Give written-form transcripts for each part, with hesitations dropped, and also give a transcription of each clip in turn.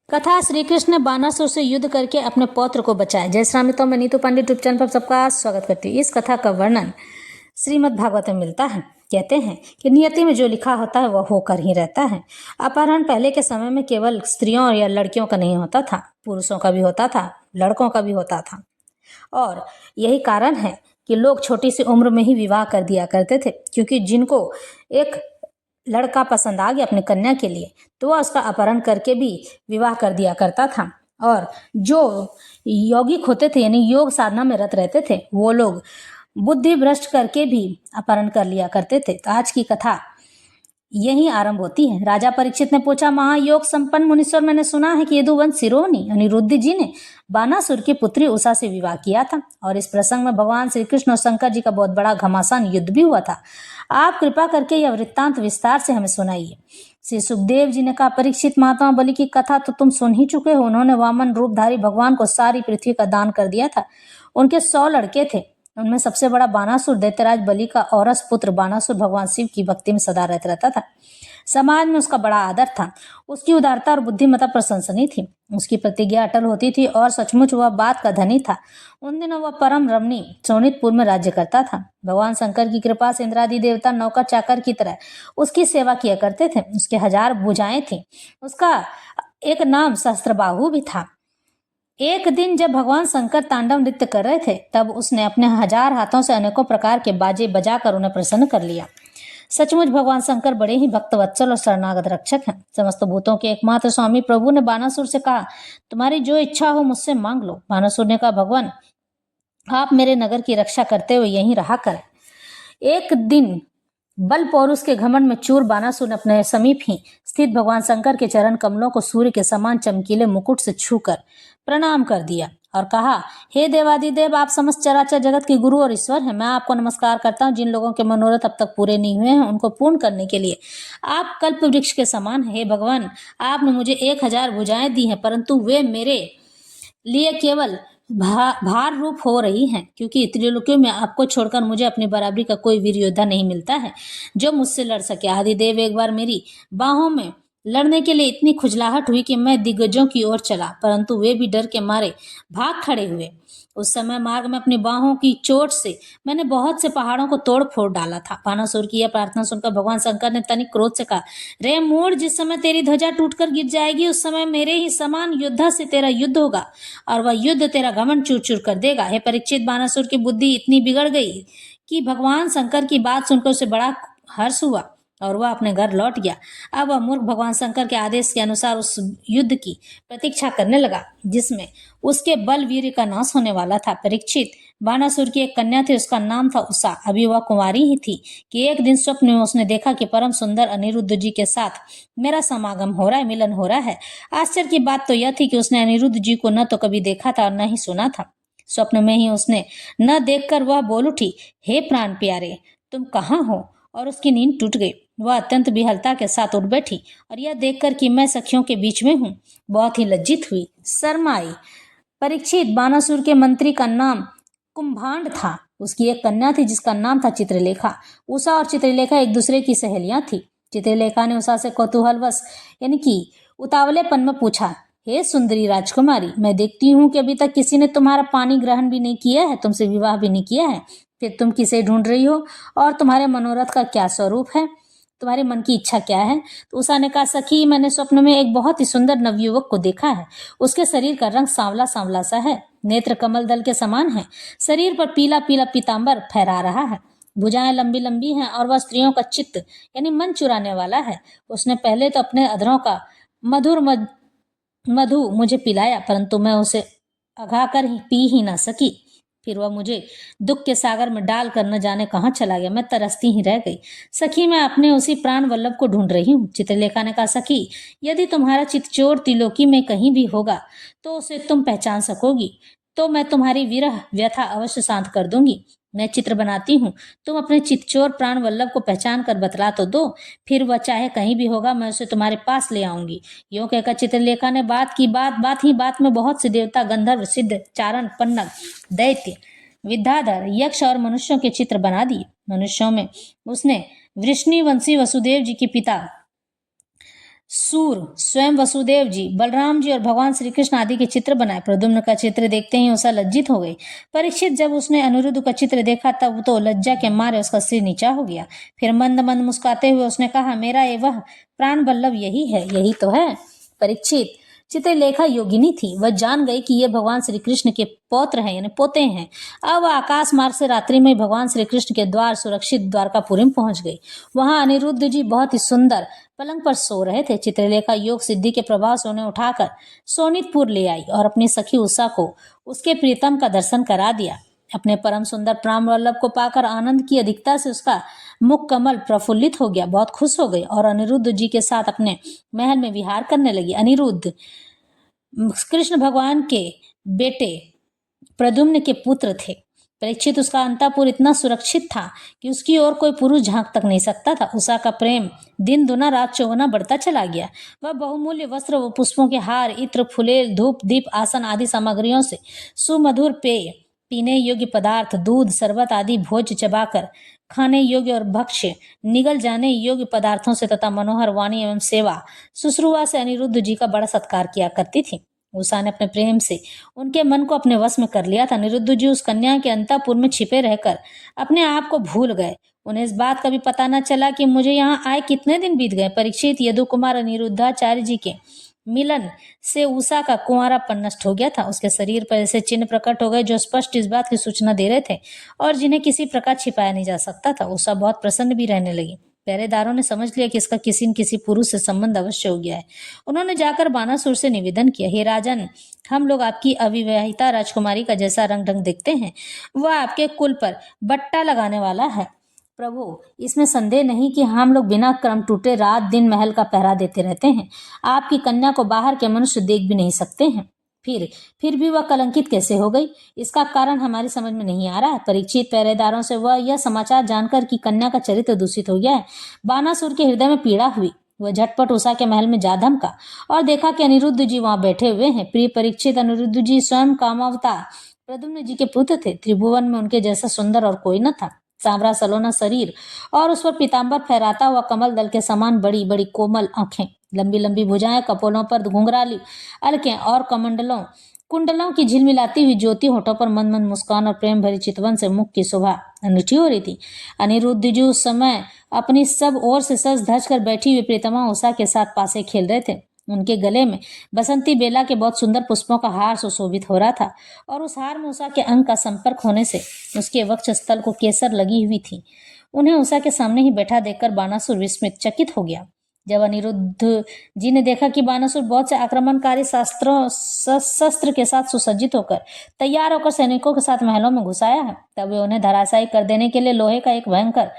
कथा श्री कृष्ण ने बानासुर से युद्ध करके अपने पौत्र को बचाया। जय श्री राम मित्रों, मैं नीतू पांडे यूट्यूब चैनल पर सबका स्वागत करती हूँ। इस कथा का वर्णन श्रीमद् भागवत में मिलता है। कहते हैं कि नियति में जो लिखा होता है वह होकर ही रहता है। अपहरण पहले के समय में केवल स्त्रियों या लड़कियों का नहीं होता था, पुरुषों का भी होता था, लड़कों का भी होता था। और यही कारण है कि लोग छोटी सी उम्र में ही विवाह कर दिया करते थे, क्योंकि जिनको एक लड़का पसंद आ गया अपनी कन्या के लिए तो वह उसका अपहरण करके भी विवाह कर दिया करता था। और जो यौगिक होते थे यानी योग साधना में रत रहते थे वो लोग बुद्धि भ्रष्ट करके भी अपहरण कर लिया करते थे। तो आज की कथा यही आरंभ होती है। राजा परीक्षित ने पूछा, महायोग संपन्न मुनीश्वर, मैंने सुना है कि यदुवंश सिरोनी अनिरुद्ध जी ने बानासुर की पुत्री उषा से विवाह किया था और इस प्रसंग में भगवान श्री कृष्ण और शंकर जी का बहुत बड़ा घमासान युद्ध भी हुआ था। आप कृपा करके यह वृत्तांत विस्तार से हमें सुनाइए। श्री सुखदेव जी ने कहा, परीक्षित, महात्मा बलि की कथा तो तुम सुन ही चुके हो। उन्होंने वामन रूपधारी भगवान को सारी पृथ्वी का दान कर दिया था। उनके 100 लड़के थे, उनमें सबसे बड़ा बानासुर दैत्यराज बलि का औरस पुत्र बानासुर भगवान शिव की भक्ति में सदा रहता था। समाज में उसका बड़ा आदर था। उसकी उदारता और बुद्धिमत्ता प्रशंसनीय थी। उसकी प्रतिज्ञा अटल होती थी और सचमुच वह बात का धनी था। उन दिनों वह परम रमणी शोणितपुर में राज्य करता था। भगवान शंकर की कृपा से इंद्रादि देवता नौकर चाकर की तरह उसकी सेवा किया करते थे। उसके 1000 भुजाएं थी। उसका एक नाम सहस्त्रबाहु भी था। एक दिन जब भगवान शंकर तांडव नृत्य कर रहे थे तब उसने अपने 1000 हाथों से अनेकों प्रकार के बाजे बजाकर उन्हें प्रसन्न कर लिया। सचमुच भगवान शंकर बड़े ही भक्त वत्सल और शरणागत रक्षक हैं। समस्त भूतों के एकमात्र स्वामी प्रभु ने बानासुर से कहा, तुम्हारी जो इच्छा हो मुझसे मांग लो। बानासुर ने कहा, भगवान आप मेरे नगर की रक्षा करते हुए यहीं रहा करें। एक दिन बल पौरुष के घमंड में चूर बानासुर ने अपने समीप ही स्थित भगवान शंकर के चरण कमलों को सूर्य के समान चमकीले मुकुट से छूकर प्रणाम कर दिया और कहा, हे देवादिदेव, आप समस्त चराचर जगत के गुरु और ईश्वर हैं। मैं आपको नमस्कार करता हूँ। जिन लोगों के मनोरथ अब तक पूरे नहीं हुए हैं उनको पूर्ण करने के लिए आप कल्प वृक्ष के समान हैं। हे भगवान, आपने मुझे 1000 भुजाएं दी हैं, परंतु वे मेरे लिए केवल भार रूप हो रही हैं, क्योंकि त्रिलोकियों में आपको छोड़कर मुझे अपनी बराबरी का कोई वीर योद्धा नहीं मिलता है जो मुझसे लड़ सके। आदिदेव, एक बार मेरी बाहों में लड़ने के लिए इतनी खुजलाहट हुई कि मैं दिग्गजों की ओर चला, परंतु वे भी डर के मारे भाग खड़े हुए। उस समय मार्ग में अपनी बाहों की चोट से मैंने बहुत से पहाड़ों को तोड़ फोड़ डाला था। बानासुर की यह प्रार्थना सुनकर भगवान शंकर ने तनिक क्रोध से कहा, रे मूढ़, जिस समय तेरी ध्वजा टूटकर गिर जाएगी उस समय मेरे ही समान योद्धा से तेरा युद्ध होगा और वह युद्ध तेरा घमंड चूर चूर कर देगा। हे परीक्षित, बानासुर की बुद्धि इतनी बिगड़ गई कि भगवान शंकर की बात सुनकर उसे बड़ा हर्ष हुआ और वह अपने घर लौट गया। अब वह मूर्ख भगवान शंकर के आदेश के अनुसार उस युद्ध की प्रतीक्षा करने लगा जिसमें उसके बल वीर का नाश होने वाला था। परीक्षित, बानासुर की एक कन्या थी, उसका नाम था उषा। अभी वह कुंवारी ही थी कि एक दिन स्वप्न में उसने देखा कि परम सुंदर अनिरुद्ध जी के साथ मेरा समागम हो रहा है, मिलन हो रहा है। आश्चर्य की बात तो यह थी कि उसने अनिरुद्ध जी को न तो कभी देखा था और न ही सुना था। स्वप्न में ही उसने न देखकर वह बोल उठी, हे प्राण प्यारे, तुम कहाँ हो? और उसकी नींद टूट गई। वह अत्यंत विहलता के साथ उठ बैठी और यह देखकर कि मैं सखियों के बीच में हूँ बहुत ही लज्जित हुई, शर्माई। परीक्षित, बानासुर के मंत्री का नाम कुंभांड था। उसकी एक कन्या थी जिसका नाम था चित्रलेखा। उषा और चित्रलेखा एक दूसरे की सहेलियां थी। चित्रलेखा ने उषा से कौतूहलवश यानी कि उतावलेपन में पूछा, हे सुंदरी राजकुमारी, मैं देखती हूँ कि अभी तक किसी ने तुम्हारा पानी ग्रहण भी नहीं किया है, तुमसे विवाह भी नहीं किया है, फिर तुम किसे ढूंढ रही हो और तुम्हारे मनोरथ का क्या स्वरूप है? तुम्हारे मन की इच्छा क्या है? तो उषा ने कहा, सखी, मैंने स्वप्न में एक बहुत ही सुंदर नवयुवक को देखा है। उसके शरीर का रंग सांवला सांवला सा है, नेत्र कमल दल के समान है, शरीर पर पीला पीला पीतांबर फहरा रहा है, भुजाएं लंबी लंबी हैं और वह स्त्रियों का चित्त यानी मन चुराने वाला है। उसने पहले तो अपने अधरों का मधुर मधु मुझे पिलाया, परंतु मैं उसे अघाकर ही पी ही ना सकी। फिर वह मुझे दुख के सागर में डाल कर न जाने कहाँ चला गया। मैं तरसती ही रह गई। सखी, मैं अपने उसी प्राण वल्लभ को ढूंढ रही हूँ। चित्रलेखा ने कहा, सखी, यदि तुम्हारा चितचोर त्रिलोकी में कहीं भी होगा तो उसे तुम पहचान सकोगी, तो मैं तुम्हारी विरह व्यथा अवश्य शांत कर दूंगी। मैं चित्र बनाती हूँ, तुम अपने चितचोर प्राण वल्लभ को पहचान कर बतला तो दो, फिर वह चाहे कहीं भी होगा मैं उसे तुम्हारे पास ले आऊंगी। यूं कहकर चित्रलेखा ने बात में बहुत से देवता, गंधर्व, सिद्ध, चारण, पन्नग, दैत्य, विद्याधर, यक्ष और मनुष्यों के चित्र बना दिए। मनुष्यों में उसने वृष्णिवंशी वसुदेव जी के पिता सूर स्वयं वसुदेव जी, बलराम जी और भगवान श्री कृष्ण आदि के चित्र बनाए। प्रद्युम्न का चित्र देखते ही उषा लज्जित हो गई। परीक्षित जब उसने अनिरुद्ध का चित्र देखा तब तो लज्जा के मारे उसका सिर नीचा हो गया। फिर मंद मंद मुस्कुराते हुए उसने कहा, मेरा ये वह प्राण वल्लभ यही है, यही तो है। परीक्षित, चित्रलेखा योगिनी थी। वह जान गई कि ये भगवान श्री कृष्ण के पौत्र हैं, यानी पोते हैं। अब वह आकाश मार्ग से रात्रि में भगवान श्री कृष्ण के द्वार सुरक्षित द्वारकापुरी में पहुंच गई। वहां अनिरुद्ध जी बहुत ही सुंदर पलंग पर सो रहे थे। चित्रलेखा योग सिद्धि के प्रभाव से उन्हें उठाकर सोनितपुर ले आई और अपनी सखी उषा को उसके प्रीतम का दर्शन करा दिया। अपने परम सुंदर प्राण वल्लभ को पाकर आनंद की अधिकता से उसका मुख कमल प्रफुल्लित हो गया, बहुत खुश हो गई और अनिरुद्ध जी के साथ अपने महल में विहार करने लगी। अनिरुद्ध कृष्ण भगवान के बेटे प्रद्युम्न के पुत्र थे। परीक्षित, उसका अंतःपुर इतना सुरक्षित था कि उसकी ओर कोई पुरुष झांक तक नहीं सकता था। उषा का प्रेम दिन दुना रात चौगुना बढ़ता चला गया। वह बहुमूल्य वस्त्र व पुष्पों के हार, इत्र, फुलेल, धूप, दीप, आसन आदि सामग्रियों से सुमधुर पेय, पीने योग्य पदार्थ, दूध, शरबत आदि भोज्य चबाकर खाने योग्य और भक्ष्य निगल जाने योग्य पदार्थों से तथा मनोहर वाणी एवं सेवा शुश्रूषा से अनिरुद्ध जी का बड़ा सत्कार किया करती थी। उषा ने अपने प्रेम से उनके मन को अपने वश में कर लिया था। अनिरुद्ध जी उस कन्या के अंतःपुर में छिपे रहकर अपने आप को भूल गए। उन्हें इस बात का भी पता न चला कि मुझे यहाँ आए कितने दिन बीत गए। परीक्षित, यदु कुमार अनिरुद्धाचार्य जी के मिलन से उषा का कुंवारापन नष्ट हो गया था। उसके शरीर पर ऐसे चिन्ह प्रकट हो गए जो स्पष्ट इस बात की सूचना दे रहे थे और जिन्हें किसी प्रकार छिपाया नहीं जा सकता था। उषा बहुत प्रसन्न भी रहने लगी। पहरेदारों ने समझ लिया कि इसका किसी न किसी पुरुष से संबंध अवश्य हो गया है। उन्होंने जाकर बानासुर से निवेदन किया, हे राजन, हम लोग आपकी अविवाहिता राजकुमारी का जैसा रंग ढंग देखते हैं वह आपके कुल पर बट्टा लगाने वाला है। प्रभु, इसमें संदेह नहीं कि हम लोग बिना क्रम टूटे रात दिन महल का पहरा देते रहते हैं। आपकी कन्या को बाहर के मनुष्य देख भी नहीं सकते हैं। फिर भी वह कलंकित कैसे हो गई, इसका कारण हमारी समझ में नहीं आ रहा है। परीक्षित, पहरेदारों से वह यह समाचार जानकर कि कन्या का चरित्र दूषित हो गया है, बानासुर के हृदय में पीड़ा हुई। वह झटपट उषा के महल में जा धमका और देखा कि अनिरुद्ध जी वहां बैठे हुए हैं। प्रिय परीक्षित, अनिरुद्ध जी स्वयं कामावतार प्रद्युम्न जी के पुत्र थे। त्रिभुवन में उनके जैसा सुंदर और कोई न था। सांवरा सलोना शरीर और उस पर पीताम्बर फहराता हुआ कमल दल के समान बड़ी बड़ी कोमल आंखें, लंबी लंबी भुजाएं, कपोलों पर घुंघराली अलकें और कुंडलों की झिलमिलाती हुई ज्योति, होठों पर मंद मंद मुस्कान और प्रेम भरी चितवन से मुख की शोभा अनूठी हो रही थी। अनिरुद्ध जी उस समय अपनी सब ओर से सज धज कर बैठी हुई प्रीतमा उषा के साथ पासे खेल रहे थे। उनके गले में बसंती बेला के बहुत सुंदर पुष्पों का हार सुशोभित हो रहा था और उस हार में उषा के अंग का संपर्क होने से उसके वक्षस्थल को केसर लगी हुई थी। उन्हें उषा के सामने ही बैठा देखकर बानासुर विस्मित चकित हो गया। जब अनिरुद्ध जी ने देखा कि बानासुर बहुत से आक्रमणकारी शस्त्र के साथ सुसज्जित होकर तैयार होकर सैनिकों के साथ महलों में घुस आया है, तब वे उन्हें धराशायी कर देने के लिए लोहे का एक भयंकर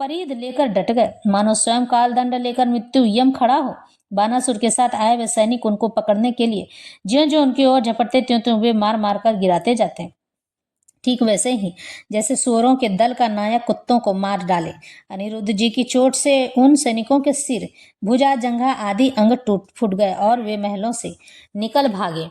परिध लेकर डट गए, मानो स्वयं कालदंड लेकर मृत्यु यम खड़ा हो। बानासुर के साथ आए वे सैनिक उनको पकड़ने के लिए ज्यों ज्यों उनकी ओर झपटते त्यों त्यों वे मार मार कर गिराते जाते, ठीक वैसे ही जैसे सुअरों के दल का नायक कुत्तों को मार डाले। अनिरुद्ध जी की चोट से उन सैनिकों के सिर, भुजा, जंघा आदि अंग टूट फूट गए और वे महलों से निकल भागे।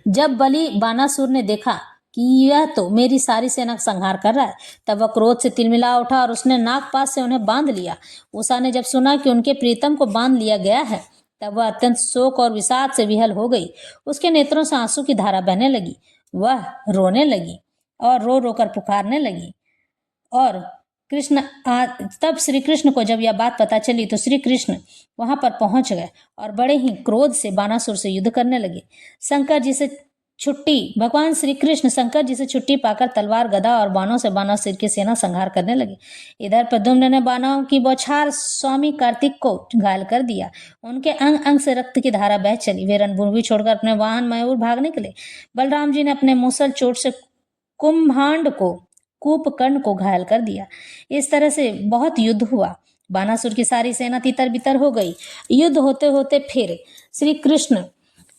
जब बलि बानासुर ने देखा कि यह तो मेरी सारी सेना का संहार कर रहा है, तब वह क्रोध से तिलमिला उठा और उसने नागपाश से उन्हें बांध लिया। उषा ने जब सुना कि उनके प्रीतम को बांध लिया गया है, तब वह अत्यंत शोक और विषाद से विहल हो गई। उसके नेत्रों से आंसू की धारा बहने लगी। वह रोने लगी और रो रो कर पुकारने लगी। और तब श्री कृष्ण को जब यह बात पता चली तो श्री कृष्ण वहां पर पहुंच गए और बड़े ही क्रोध से बानासुर से युद्ध करने लगे। भगवान श्री कृष्ण शंकर जी से छुट्टी पाकर तलवार, गदा और बाणों से बानासुर की सेना संहार करने लगे। इधर प्रद्युम्न ने बाणों की बौछार स्वामी कार्तिक को घायल कर दिया। उनके अंग अंग से रक्त की धारा बह चली। वे रणभूमि छोड़कर अपने वाहन मयूर भाग निकले। बलराम जी ने अपने मूसल चोट से कूपकर्ण को घायल कर दिया। इस तरह से बहुत युद्ध हुआ। बानासुर की सारी सेना तितर बितर हो गई। युद्ध होते होते फिर श्री कृष्ण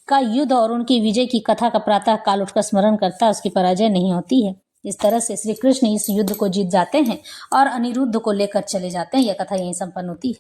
का युद्ध और उनकी विजय की कथा का प्रातः काल उठकर स्मरण करता उसकी पराजय नहीं होती है। इस तरह से श्री कृष्ण इस युद्ध को जीत जाते हैं और अनिरुद्ध को लेकर चले जाते हैं। यह कथा यहीं संपन्न होती है।